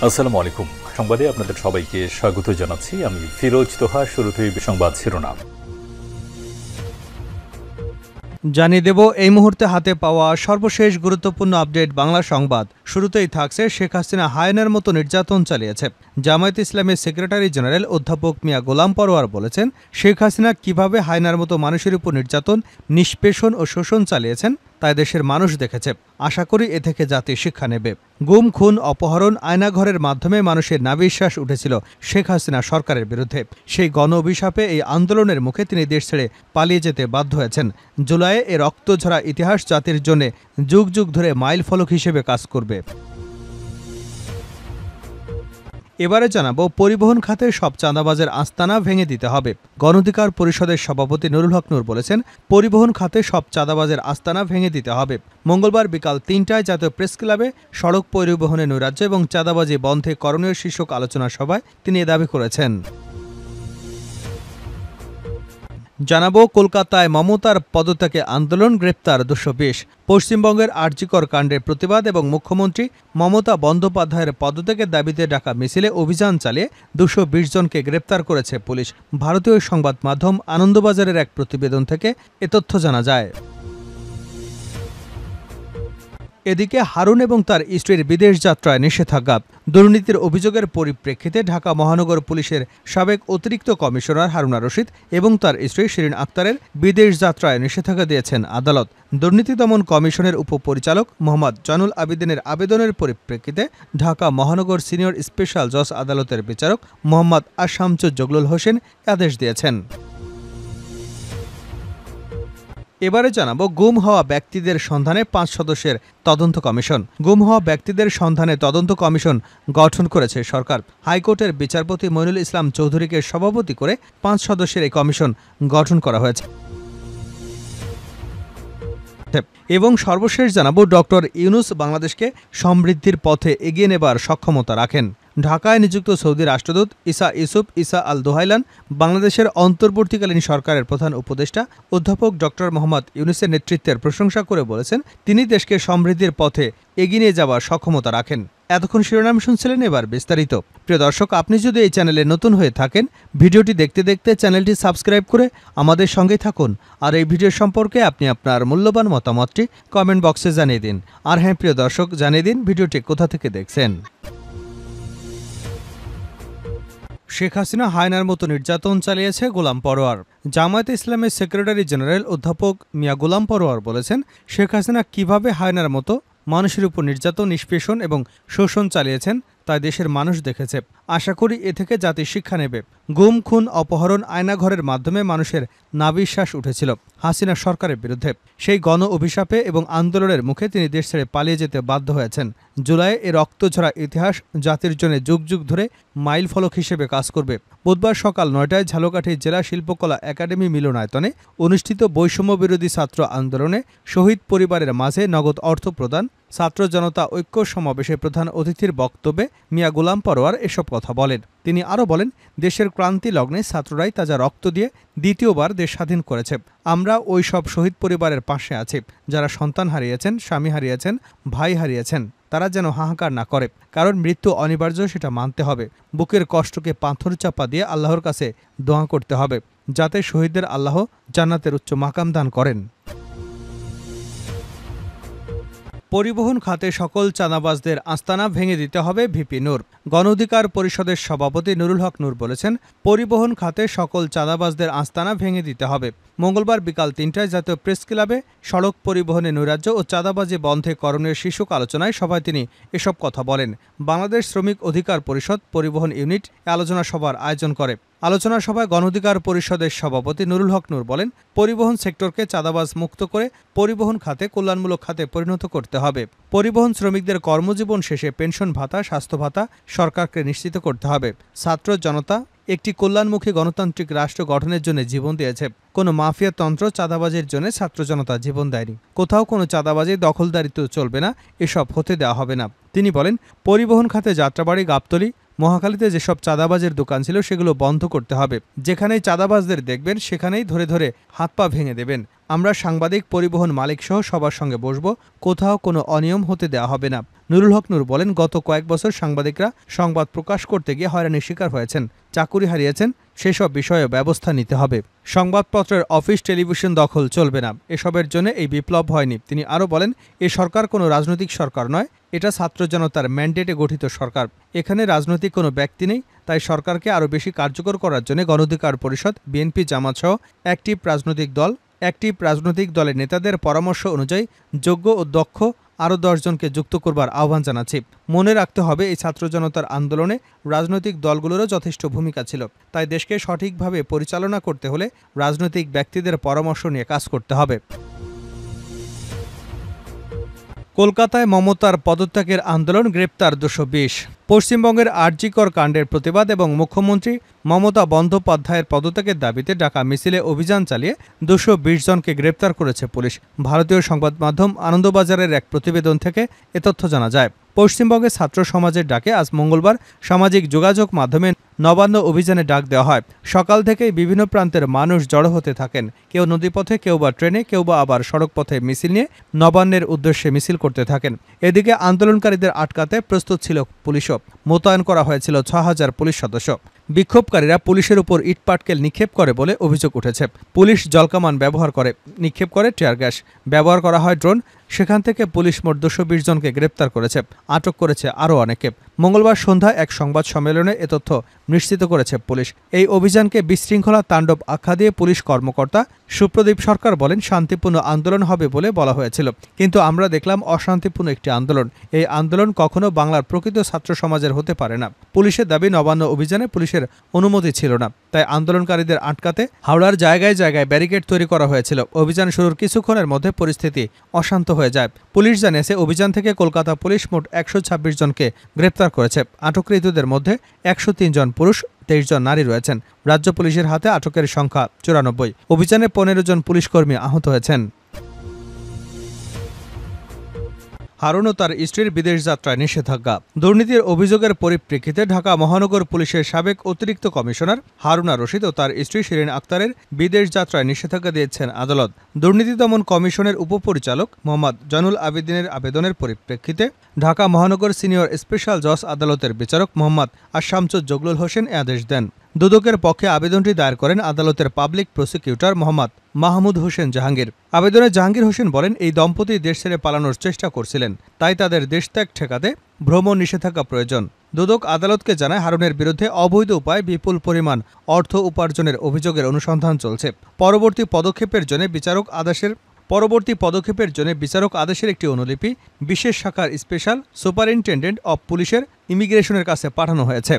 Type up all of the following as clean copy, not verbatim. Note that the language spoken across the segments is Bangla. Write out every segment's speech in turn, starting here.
আসসালামু আলাইকুম। সংবাদে আপনাদের সবাইকে স্বাগত জানাচ্ছি। আমি ফিরোজ তোহা। শুরুতেই সংবাদ শিরোনাম জানিয়ে দেব এই মুহূর্তে হাতে পাওয়া সর্বশেষ গুরুত্বপূর্ণ আপডেট বাংলা সংবাদ। শুরুতেই থাকছে শেখ হাসিনা হায়নার মতো নির্যাতন চালিয়েছে। জামায়াতে ইসলামের সেক্রেটারি জেনারেল অধ্যাপক মিয়া গোলাম পরোয়ার বলেছেন, শেখ হাসিনা কিভাবে হায়নার মতো মানুষের উপর নির্যাতন, নিষ্পেষণ ও শোষণ চালিয়েছেন তাই দেশের মানুষ দেখেছে। আশা করি এ থেকে জাতি শিক্ষা নেবে। গুম, খুন, অপহরণ, আয়নাঘরের মাধ্যমে মানুষের নাভিশ্বাস উঠেছিল শেখ হাসিনা সরকারের বিরুদ্ধে। সেই গণ অভিশাপে এই আন্দোলনের মুখে তিনি দেশ ছেড়ে পালিয়ে যেতে বাধ্য হয়েছেন। জুলাইয়ে এ রক্তঝরা ইতিহাস জাতির জন্য যুগ যুগ ধরে মাইল ফলক হিসেবে কাজ করবে। এবারে জানাবো, পরিবহন খাতে সব চাঁদাবাজের আস্তানা ভেঙে দিতে হবে। গণ অধিকার পরিষদের সভাপতি নুরুল হক নূর বলেছেন, পরিবহন খাতে সব চাঁদাবাজের আস্তানা ভেঙে দিতে হবে। মঙ্গলবার বিকাল ৩টায় জাতীয় প্রেস ক্লাবে সড়ক পরিবহনে নৈরাজ্য এবং চাঁদাবাজি বন্ধে করণীয় শীর্ষক আলোচনা সভায় তিনি এ দাবি করেছেন। জানাবো, কলকাতায় মমতার পদত্যাগে আন্দোলন, গ্রেপ্তার ২২০। পশ্চিমবঙ্গের আরজিকর কাণ্ডের প্রতিবাদ এবং মুখ্যমন্ত্রী মমতা বন্দ্যোপাধ্যায়ের পদত্যাগের দাবিতে ডাকা মিছিলে অভিযান চালিয়ে ২২০ জনকে গ্রেপ্তার করেছে পুলিশ। ভারতীয় সংবাদ মাধ্যম আনন্দবাজারের এক প্রতিবেদন থেকে এ তথ্য জানা যায়। এদিকে হারুন এবং তার স্ত্রীর বিদেশ যাত্রায় নিষেধাজ্ঞা। দুর্নীতির অভিযোগের পরিপ্রেক্ষিতে ঢাকা মহানগর পুলিশের সাবেক অতিরিক্ত কমিশনার হারুনা রশিদ এবং তার স্ত্রী শিরিন আক্তারের বিদেশ যাত্রায় নিষেধাজ্ঞা দিয়েছেন আদালত। দুর্নীতি দমন কমিশনের উপপরিচালক মোহাম্মদ জানুল আবেদিনের আবেদনের পরিপ্রেক্ষিতে ঢাকা মহানগর সিনিয়র স্পেশাল জজ আদালতের বিচারক মোহাম্মদ আশামসুজ্জগলুল হোসেন আদেশ দিয়েছেন। এবারে জানাবো, গুম হওয়া ব্যক্তিদের সন্ধানে ৫ সদস্যের তদন্ত কমিশন। গুম হওয়া ব্যক্তিদের সন্ধানে তদন্ত কমিশন গঠন করেছে সরকার। হাইকোর্টের বিচারপতি মইনুল ইসলাম চৌধুরীকে সভাপতি করে ৫ সদস্যের এই কমিশন গঠন করা হয়েছে। এবং সর্বশেষ জানাবো, ডক্টর ইউনূস বাংলাদেশকে সমৃদ্ধির পথে এগিয়ে নেবার সক্ষমতা রাখেন। ঢাকায় নিযুক্ত সৌদি রাষ্ট্রদূত ইসা ইউসুফ ইসা আল দোহাইলান বাংলাদেশের অন্তর্বর্তীকালীন সরকারের প্রধান উপদেষ্টা অধ্যাপক ডক্টর মোহাম্মদ ইউনূসের নেতৃত্বের প্রশংসা করে বলেছেন, তিনি দেশকে সমৃদ্ধির পথে এগিয়ে নিয়ে যাওয়ার সক্ষমতা রাখেন। এতক্ষণ শিরোনাম শুনছিলেন, এবার বিস্তারিত। প্রিয় দর্শক, আপনি যদি এই চ্যানেলে নতুন হয়ে থাকেন, ভিডিওটি দেখতে দেখতে চ্যানেলটি সাবস্ক্রাইব করে আমাদের সঙ্গেই থাকুন। আর এই ভিডিও সম্পর্কে আপনি আপনার মূল্যবান মতামতটি কমেন্ট বক্সে জানিয়ে দিন। আর হ্যাঁ প্রিয় দর্শক, জানিয়ে দিন ভিডিওটি কোথা থেকে দেখছেন। শেখ হাসিনা হায়নার মতো নির্যাতন চালিয়েছে গোলাম পরোয়ার। জামায়াতে ইসলামের সেক্রেটারি জেনারেল অধ্যাপক মিয়া গোলাম পরোয়ার বলেছেন, শেখ হাসিনা কিভাবে হায়নার মতো মানুষের উপর নির্যাতন, নিষ্পেষণ এবং শোষণ চালিয়েছেন তাই দেশের মানুষ দেখেছে। আশা করি এ থেকে জাতি শিক্ষা নেবে। গুম, খুন, অপহরণ, আয়নাঘরের মাধ্যমে মানুষের নাভিশ্বাস উঠেছিল হাসিনা সরকারের বিরুদ্ধে। সেই গণ অভিশাপে এবং আন্দোলনের মুখে তিনি দেশ ছেড়ে পালিয়ে যেতে বাধ্য হয়েছেন। জুলাইয়ে এ রক্তঝরা ইতিহাস জাতির জন্য যুগ যুগ ধরে মাইল ফলক হিসেবে কাজ করবে। বুধবার সকাল ৯টায় ঝালকাঠি জেলা শিল্পকলা একাডেমি মিলনায়তনে অনুষ্ঠিত বৈষম্য বিরোধী ছাত্র আন্দোলনে শহীদ পরিবারের মাঝে নগদ অর্থ প্রদান, ছাত্র জনতা ঐক্য সমাবেশে প্রধান অতিথির বক্তব্যে মিয়া গোলাম পরোয়ার এসব কথা বলেন। তিনি আরও বলেন, দেশের ক্রান্তি লগ্নে ছাত্ররাই তাজা রক্ত দিয়ে দ্বিতীয়বার দেশ স্বাধীন করেছে। আমরা ওই সব শহীদ পরিবারের পাশে আছি যারা সন্তান হারিয়েছেন, স্বামী হারিয়েছেন, ভাই হারিয়েছেন। তারা যেন হাহাকার না করে, কারণ মৃত্যু অনিবার্য, সেটা মানতে হবে। বুকের কষ্টকে পাথর চাপা দিয়ে আল্লাহর কাছে দোয়া করতে হবে, যাতে শহীদদের আল্লাহ জান্নাতের উচ্চ মাকাম দান করেন। পরিবহন খাতে সকল চাঁদাবাজদের আস্তানা ভেঙে দিতে হবে, ভিপি নূর। গণ অধিকার পরিষদের সভাপতি নুরুল হক নূর বলেছেন, পরিবহন খাতে সকল চাঁদাবাজদের আস্তানা ভেঙে দিতে হবে। মঙ্গলবার বিকাল ৩টায় জাতীয় প্রেস ক্লাবে সড়ক পরিবহনে নৈরাজ্য ও চাঁদাবাজি বন্ধে করণীয় শীর্ষক আলোচনায় সভায় তিনি এসব কথা বলেন। বাংলাদেশ শ্রমিক অধিকার পরিষদ পরিবহন ইউনিট আলোচনা সভার আয়োজন করে। আলোচনা সভায় গণ অধিকার পরিষদের সভাপতি নুরুল হক নূর বলেন, পরিবহন সেক্টরকে চাঁদাবাজ মুক্ত করে পরিবহন খাতে কল্যাণমূলক খাতে পরিণত করতে হবে। পরিবহন শ্রমিকদের কর্মজীবন শেষে পেনশন ভাতা, স্বাস্থ্য ভাতা সরকারকে নিশ্চিত করতে হবে। ছাত্র জনতা একটি কল্যাণমুখী গণতান্ত্রিক রাষ্ট্র গঠনের জন্য জীবন দিয়েছে। কোনো মাফিয়া তন্ত্র চাঁদাবাজির জন্য ছাত্র জনতা জীবন দেয়নি। কোথাও কোনো চাঁদাবাজি, দখলদারিত্ব চলবে না, এসব হতে দেওয়া হবে না। তিনি বলেন, পরিবহন খাতে যাত্রাবাড়ি, গাবতলী, মহাখালীতে যেসব চাঁদাবাজের দোকান ছিল সেগুলো বন্ধ করতে হবে। যেখানেই চাঁদাবাজদের দেখবেন সেখানেই ধরে ধরে হাত পা ভেঙে দেবেন। আমরা সাংবাদিক, পরিবহন মালিক সহ সবার সঙ্গে বসব, কোথাও কোনো অনিয়ম হতে দেওয়া হবে না। নুরুল হক নূর বলেন, গত কয়েক বছর সাংবাদিকরা সংবাদ প্রকাশ করতে গিয়ে হয়রানির শিকার হয়েছেন, চাকুরি হারিয়েছেন, সেসব বিষয়ে ব্যবস্থা নিতে হবে। সংবাদপত্রের অফিস, টেলিভিশন দখল চলবে না। এসবের জন্য এই বিপ্লব হয়নি। তিনি আরও বলেন, এ সরকার কোনো রাজনৈতিক সরকার নয়, এটা ছাত্র জনতার ম্যান্ডেটে গঠিত সরকার। এখানে রাজনৈতিক কোনো ব্যক্তি নেই। তাই সরকারকে আরও বেশি কার্যকর করার জন্য গণঅধিকার পরিষদ, বিএনপি, জামাত সহ অ্যাক্টিভ রাজনৈতিক দলের নেতাদের পরামর্শ অনুযায়ী যোগ্য ও দক্ষ আরও 10 জনকে যুক্ত করবার আহ্বান জানাচ্ছি। মনে রাখতে হবে, এই ছাত্র জনতার আন্দোলনে রাজনৈতিক দলগুলোরও যথেষ্ট ভূমিকা ছিল। তাই দেশকে সঠিকভাবে পরিচালনা করতে হলে রাজনৈতিক ব্যক্তিদের পরামর্শ নিয়ে কাজ করতে হবে। কলকাতায় মমতার পদত্যাগের আন্দোলন, গ্রেপ্তার 220। পশ্চিমবঙ্গের আরজিকর কাণ্ডের প্রতিবাদ এবং মুখ্যমন্ত্রী মমতা বন্দ্যোপাধ্যায়ের পদত্যাগের দাবিতে ডাকা মিছিলে অভিযান চালিয়ে 220 জনকে গ্রেপ্তার করেছে পুলিশ। ভারতীয় সংবাদ মাধ্যম আনন্দবাজারের এক প্রতিবেদন থেকে এ তথ্য জানা যায়। পশ্চিমবঙ্গের ছাত্র সমাজের ডাকে আজ মঙ্গলবার সামাজিক যোগাযোগ মাধ্যমে নবান্ন অভিযানে ডাক দেওয়া হয়। সকাল থেকেই বিভিন্ন প্রান্তের মানুষ জড়ো হতে থাকেন। কেউ নদীপথে, কেউ বা ট্রেনে, কেউ বা আবার সড়ক পথে মিছিল নিয়ে নবান্নের উদ্দেশ্যে মিছিল করতে থাকেন। এদিকে আন্দোলনকারীদের আটকাতে প্রস্তুত ছিল পুলিশও। মোতায়েন করা হয়েছিল 6000 পুলিশ সদস্য। বিক্ষোভকারীরা পুলিশের উপর ইটপাটকেল নিক্ষেপ করে বলে অভিযোগ উঠেছে। পুলিশ জলকামান ব্যবহার করে, নিক্ষেপ করে টিয়ার গ্যাস, ব্যবহার করা হয় ড্রোন। সেখান থেকে পুলিশ মোট 220 জনকে গ্রেপ্তার করেছে, আটক করেছে আরও অনেকে। মঙ্গলবার সন্ধ্যায় এক সংবাদ সম্মেলনে এ তথ্য নিশ্চিত করেছে পুলিশ। এই অভিযানকে বিশৃঙ্খলা তাণ্ডব আখ্যা দিয়ে পুলিশ কর্মকর্তা সুপ্রদীপ সরকার বলেন, শান্তিপূর্ণ আন্দোলন হবে বলে বলা হয়েছিল, কিন্তু আমরা দেখলাম অশান্তিপূর্ণ একটি আন্দোলন। এই আন্দোলন কখনো বাংলার প্রকৃত ছাত্র সমাজের হতে পারে না। পুলিশের দাবি, নবান্ন অভিযানে পুলিশের অনুমতি ছিল না, তাই আন্দোলনকারীদের আটকাতে হাওড়ার জায়গায় জায়গায় ব্যারিকেড তৈরি করা হয়েছিল। অভিযান শুরুর কিছুক্ষণের মধ্যে পরিস্থিতি অশান্ত হয়ে যায়। পুলিশ জানিয়েছে, অভিযান থেকে কলকাতা পুলিশ মোট 126 জনকে গ্রেপ্তার করেছে। আটককৃতদের মধ্যে 103 জন পুরুষ, 23 জন নারী রয়েছেন। রাজ্য পুলিশের হাতে আটকের সংখ্যা 94। অভিযানে 15 জন পুলিশকর্মী আহত হয়েছেন। হারুন ও তার স্ত্রীর বিদেশ যাত্রায় নিষেধাজ্ঞা। দুর্নীতির অভিযোগের পরিপ্রেক্ষিতে ঢাকা মহানগর পুলিশের সাবেক অতিরিক্ত কমিশনার হারুনা রশিদ ও তার স্ত্রী শিরিন আক্তারের বিদেশ যাত্রায় নিষেধাজ্ঞা দিয়েছেন আদালত। দুর্নীতি দমন কমিশনের উপপরিচালক মোহাম্মদ জয়নুল আবেদিনের আবেদনের পরিপ্রেক্ষিতে ঢাকা মহানগর সিনিয়র স্পেশাল জজ আদালতের বিচারক মোহাম্মদ আশামসুজ্জগলুল হোসেন এ আদেশ দেন। দুদকের পক্ষে আবেদনটি দায়ের করেন আদালতের পাবলিক প্রসিকিউটর মোহাম্মদ মাহমুদ হোসেন জাহাঙ্গীর। আবেদনে জাহাঙ্গীর হোসেন বলেন, এই দম্পতি দেশ ছেড়ে পালানোর চেষ্টা করছিলেন, তাই তাদের দেশত্যাগ ঠেকাতে ভ্রমণ নিষেধাজ্ঞা প্রয়োজন। দুদক আদালতকে জানায়, হারুনের বিরুদ্ধে অবৈধ উপায়ে বিপুল পরিমাণ অর্থ উপার্জনের অভিযোগের অনুসন্ধান চলছে। পরবর্তী পদক্ষেপের জন্য বিচারক আদেশের একটি অনুলিপি বিশেষ শাখার স্পেশাল সুপারিনটেন্ডেন্ট অব পুলিশের ইমিগ্রেশনের কাছে পাঠানো হয়েছে।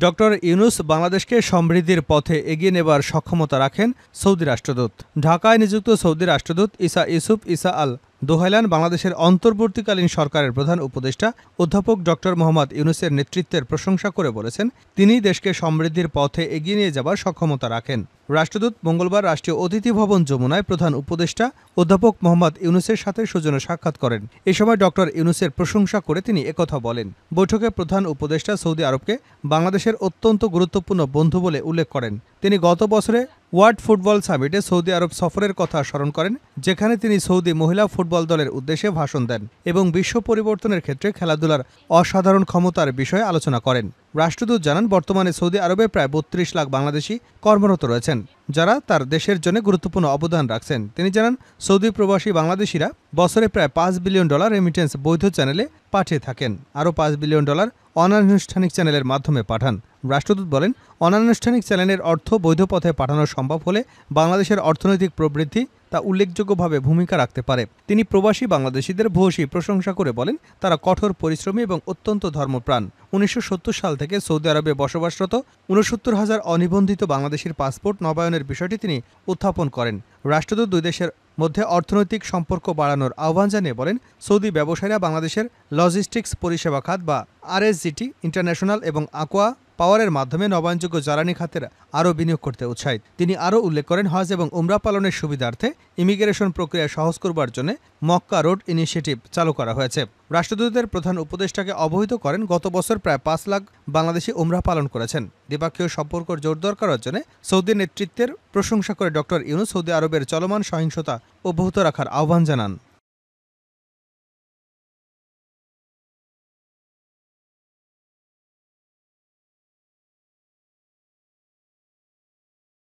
ডক্টর ইউনুস বাংলাদেশকে সমৃদ্ধির পথে এগিয়ে নেবার সক্ষমতা রাখেন সৌদি রাষ্ট্রদূত। ঢাকায় নিযুক্ত সৌদি রাষ্ট্রদূত ইসা ইউসুফ ইসা আল দোহাইলান বাংলাদেশের অন্তর্বর্তীকালীন সরকারের প্রধান উপদেষ্টা অধ্যাপক ডক্টর মোহাম্মদ ইউনুসের নেতৃত্বের প্রশংসা করে বলেছেন, তিনি দেশকে সমৃদ্ধির পথে এগিয়ে নিয়ে যাবার সক্ষমতা রাখেন। রাষ্ট্রদূত মঙ্গলবার রাষ্ট্রীয় অতিথি ভবন যমুনায় প্রধান উপদেষ্টা অধ্যাপক মোহাম্মদ ইউনুসের সাথে সৌজন্য সাক্ষাৎ করেন। এ সময় ডক্টর ইউনুসের প্রশংসা করে তিনি একথা বলেন। বৈঠকে প্রধান উপদেষ্টা সৌদি আরবকে বাংলাদেশের অত্যন্ত গুরুত্বপূর্ণ বন্ধু বলে উল্লেখ করেন। তিনি গত বছরে ওয়ার্ল্ড ফুটবল সামিটে সৌদি আরব সফরের কথা স্মরণ করেন, যেখানে তিনি সৌদি মহিলা ফুটবল দলের উদ্দেশ্যে ভাষণ দেন এবং বিশ্ব পরিবর্তনের ক্ষেত্রে খেলাধুলার অসাধারণ ক্ষমতার বিষয়ে আলোচনা করেন। রাষ্ট্রদূত জানান, বর্তমানে সৌদি আরবে প্রায় 32 লাখ বাংলাদেশি কর্মরত রয়েছেন, যারা তার দেশের জন্য গুরুত্বপূর্ণ অবদান রাখছেন। তিনি জানান, সৌদি প্রবাসী বাংলাদেশিরা বছরে প্রায় $5 বিলিয়ন রেমিটেন্স বৈধ চ্যানেলে পাঠিয়ে থাকেন। আরও $5 বিলিয়ন অনানুষ্ঠানিক চ্যানেলের মাধ্যমে পাঠান। রাষ্ট্রদূত বলেন, অনানুষ্ঠানিক চ্যানেলের অর্থ বৈধ পথে পাঠানো সম্ভব হলে বাংলাদেশের অর্থনৈতিক প্রবৃদ্ধি তা উল্লেখযোগ্যভাবে ভূমিকা রাখতে পারে। তিনি প্রবাসী বাংলাদেশিদের ভূয়সী প্রশংসা করে বলেন, তারা কঠোর পরিশ্রমী এবং অত্যন্ত ধর্মপ্রাণ। 1970 সাল থেকে সৌদি আরবে বসবাসরত 69,000 অনিবন্ধিত বাংলাদেশির পাসপোর্ট নবায়নের বিষয়টি তিনি উত্থাপন করেন। রাষ্ট্রদূত দুই দেশের মধ্যে অর্থনৈতিক সম্পর্ক বাড়ানোর আহ্বান জানিয়ে বলেন, সৌদি ব্যবসায়ীরা বাংলাদেশের লজিস্টিক্স পরিষেবা খাত বা আরএসজিটি, ইন্টারন্যাশনাল এবং আকোয়া পাওয়ারের মাধ্যমে নবায়নযোগ্য জ্বালানি খাতের আরও বিনিয়োগ করতে উৎসাহিত। তিনি আরও উল্লেখ করেন, হজ এবং উমরা পালনের সুবিধার্থে ইমিগ্রেশন প্রক্রিয়া সহজ করবার জন্য মক্কা রোড ইনিশিয়েটিভ চালু করা হয়েছে। রাষ্ট্রদূতের প্রধান উপদেষ্টাকে অবহিত করেন, গত বছর প্রায় 5 লাখ বাংলাদেশি উমরা পালন করেছেন। দ্বিপক্ষীয় সম্পর্ক জোরদার করার জন্য সৌদি নেতৃত্বের প্রশংসা করে ডক্টর ইউনূস সৌদি আরবের চলমান সহিংসতা অব্যাহত রাখার আহ্বান জানান।